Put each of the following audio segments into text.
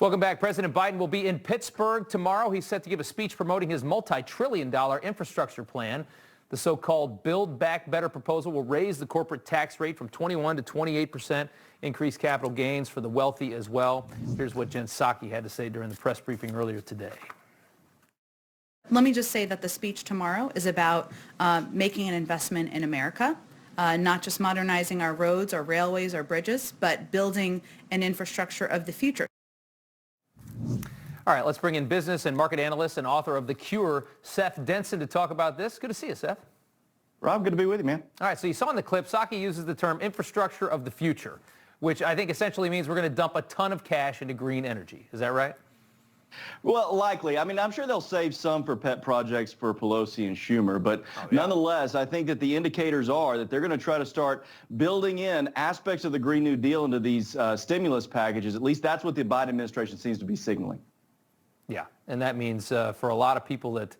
Welcome back. President Biden will be in Pittsburgh tomorrow. He's set to give a speech promoting his multi-trillion-dollar infrastructure plan. The so-called Build Back Better proposal will raise the corporate tax rate from 21 to 28%, increase capital gains for the wealthy as well. Here's what Jen Psaki had to say during the press briefing earlier today. Let me just say that the speech tomorrow is about making an investment in America, not just modernizing our roads, our railways, our bridges, but building an infrastructure of the future. All right, let's bring in business and market analyst and author of The Cure, Seth Denson, to talk about this. Good to see you, Seth. Rob, good to be with you, man. All right, so you saw in the clip, Psaki uses the term infrastructure of the future, which I think essentially means we're going to dump a ton of cash into green energy. Is that right? Well, likely. I mean, I'm sure they'll save some for pet projects for Pelosi and Schumer, but nonetheless, I think that the indicators are that they're going to try to start building in aspects of the Green New Deal into these stimulus packages. At least that's what the Biden administration seems to be signaling. Yeah, and that means for a lot of people that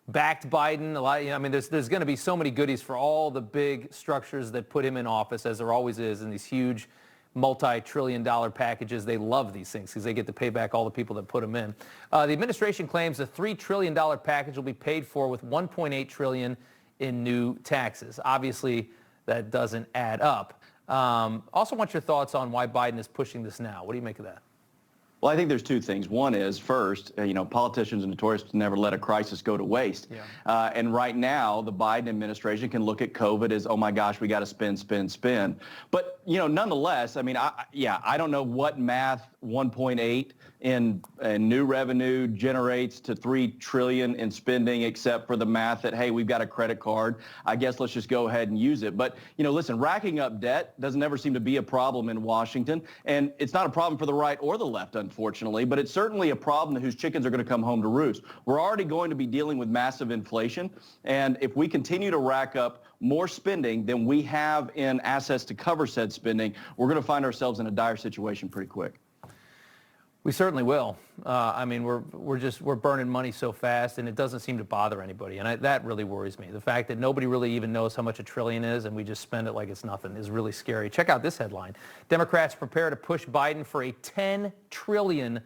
backed Biden, I mean, there's going to be so many goodies for all the big structures that put him in office, as there always is, in these huge multi-trillion-dollar packages. They love these things because they get to pay back all the people that put them in. The administration claims the $3 trillion package will be paid for with $1.8 trillion in new taxes. Obviously, that doesn't add up. Also want your thoughts on why Biden is pushing this now. What do you make of that? Well, I think there's two things. One is, first, politicians are notorious to never let a crisis go to waste. Yeah. And right now, the Biden administration can look at COVID as, oh my gosh, we got to spend. But, nonetheless, I mean, I don't know what math 1.8 in new revenue generates to 3 trillion in spending, except for the math that, hey, we've got a credit card. I guess let's just go ahead and use it. But, listen, racking up debt doesn't ever seem to be a problem in Washington. And it's not a problem for the right or the left, unfortunately, but it's certainly a problem whose chickens are going to come home to roost. We're already going to be dealing with massive inflation. And if we continue to rack up more spending than we have in assets to cover said spending, we're going to find ourselves in a dire situation pretty quick. We certainly will. I mean, we're burning money so fast, and it doesn't seem to bother anybody, and that really worries me. The fact that nobody really even knows how much a trillion is, and we just spend it like it's nothing, is really scary. Check out this headline: Democrats prepare to push Biden for a $10 trillion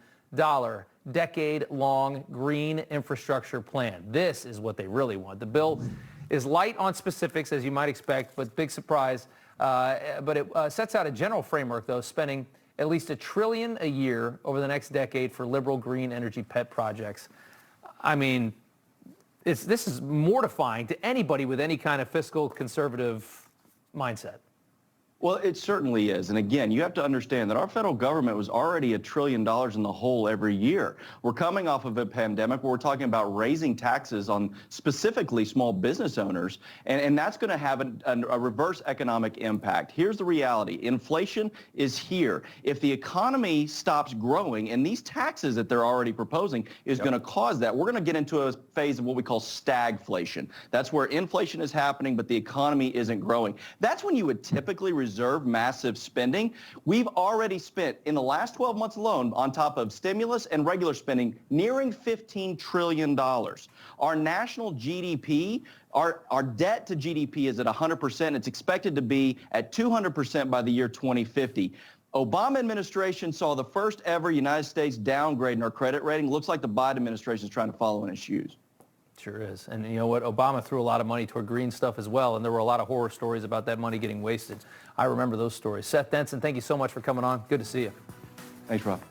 decade-long green infrastructure plan. This is what they really want. The bill is light on specifics, as you might expect, but big surprise. But it sets out a general framework, though, spending at least $1 trillion a year over the next decade for liberal green energy pet projects. I mean, this is mortifying to anybody with any kind of fiscal conservative mindset. Well, it certainly is. And again, you have to understand that our federal government was already $1 trillion in the hole every year. We're coming off of a pandemic where we're talking about raising taxes on specifically small business owners, and that's going to have a reverse economic impact. Here's the reality. Inflation is here. If the economy stops growing, and these taxes that they're already proposing is going to cause that, we're going to get into a phase of what we call stagflation. That's where inflation is happening, but the economy isn't growing. That's when you would typically reserve massive spending. We've already spent, in the last 12 months alone, on top of stimulus and regular spending, nearing $15 trillion. Our national GDP, our debt to GDP is at 100%. It's expected to be at 200% by the year 2050. Obama administration saw the first ever United States downgrade in our credit rating. Looks like the Biden administration is trying to follow in its shoes. Sure is. And you know what? Obama threw a lot of money toward green stuff as well, and there were a lot of horror stories about that money getting wasted. I remember those stories. Seth Denson, thank you so much for coming on. Good to see you. Thanks, Rob.